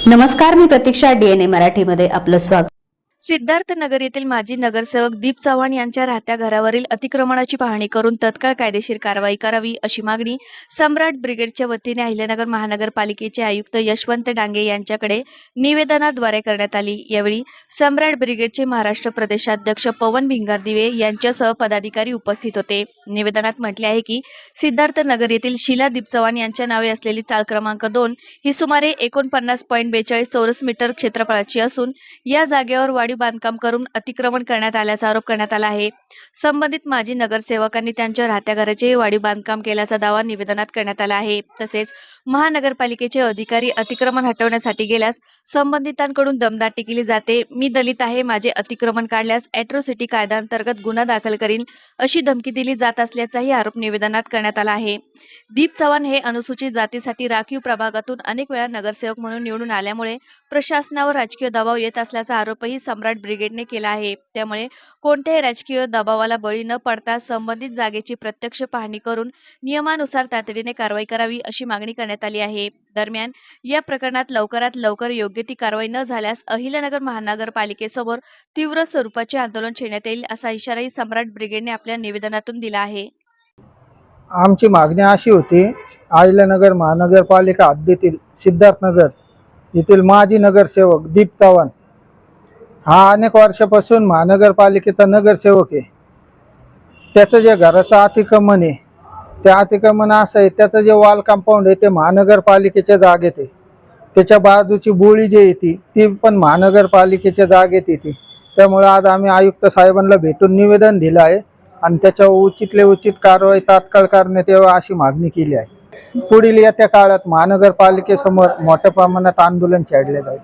नमस्कार, मी प्रतीक्षा, डीएनए मराठीमध्ये आपलं स्वागत. सिद्धार्थ नगर येथील माजी नगरसेवक दीप चव्हाण यांच्या राहत्या घरावरील अतिक्रमणाची पाहणी करून तत्काळ कायदेशीर कारवाई करावी अशी मागणी सम्राट ब्रिगेडच्या वतीने अहिल्यानगर महानगरपालिकेचे आयुक्त यशवंत डांगे यांच्याकडे निवेदनाद्वारे करण्यात आली। यावेळी सम्राट ब्रिगेडचे महाराष्ट्र प्रदेशाध्यक्ष पवन भिंगारदिवे यांच्यासह पदाधिकारी उपस्थित होते। निवेदनात म्हटले आहे की सिद्धार्थ नगर येथील शीला दीप चव्हाण यांच्या नावे असलेली चाळ क्रमांक 2 ही सुमारे 49.42 चौरस मीटर क्षेत्रफळाची असून या जागेवर वाढीव बांधकाम करून अतिक्रमण करण्यात आल्याचा आरोप करण्यात आला आहे। संबंधित माजी नगरसेवकांनी त्यांच्या राहत्या घराचे वाढीव बांधकाम केल्याचा दावा निवेदनात करण्यात आला आहे। तसेच महानगरपालिकेचे अधिकारी अतिक्रमण हटवण्यासाठी गेल्यास संबंधितांकडून दमदाटी केली जाते। मी दलित आहे, माझे अतिक्रमण काढल्यास अॅट्रॉसिटी कायद्याअंतर्गत गुन्हा दाखल करीन अशी धमकी दिली जात असल्याचाही आरोप निवेदनात करण्यात आला आहे। दीप चव्हाण हे अनुसूचित जातीसाठी राखीव प्रभागातून अनेक वेळा नगरसेवक म्हणून निवडून आल्यामुळे प्रशासनावर राजकीय दबाव येत असल्याचा आरोपही सम्राट ब्रिगेडने केला आहे। त्यामुळे कोणत्याही राजकीय दबावाला बळी न पडता संबंधित जागेची प्रत्यक्ष पाहणी करून नियमानुसार तातडीने कारवाई करावी अशी मागणी करण्यात आली आहे। दरम्यान या प्रकरणात लवकरात लवकर योग्य ती कारवाई न झाल्यास अहिल्यानगर महानगरपालिकेसमोर तीव्र स्वरूपाचे आंदोलन छेडण्यात येईल असा इशाराही सम्राट ब्रिगेडने आपल्या निवेदनातून दिला आहे। आमची मागणी अशी होती, अहिल्यानगर महानगरपालिका हद्दीतील सिद्धार्थनगर येथील माजी नगरसेवक दीप चव्हाण हा अनेक वर्षापासून महानगरपालिकेचा नगरसेवक आहे। त्याचं जे घराचं अतिक्रमण आहे, त्या अतिक्रमण असं आहे, त्याचं जे वॉल कंपाऊंड आहे ते महानगरपालिकेच्या जागेत आहे। त्याच्या बाजूची बोळी जी येते ती पण महानगरपालिकेच्या जागेत येते। त्यामुळे आज आम्ही आयुक्त साहेबांना भेटून निवेदन दिलं आहे आणि त्याच्यावर उचित कारवाई तात्काळ करण्यात यावी अशी मागणी केली आहे। पुढील येत्या काळात महानगरपालिकेसमोर मोठ्या प्रमाणात आंदोलन छेडले जाईल।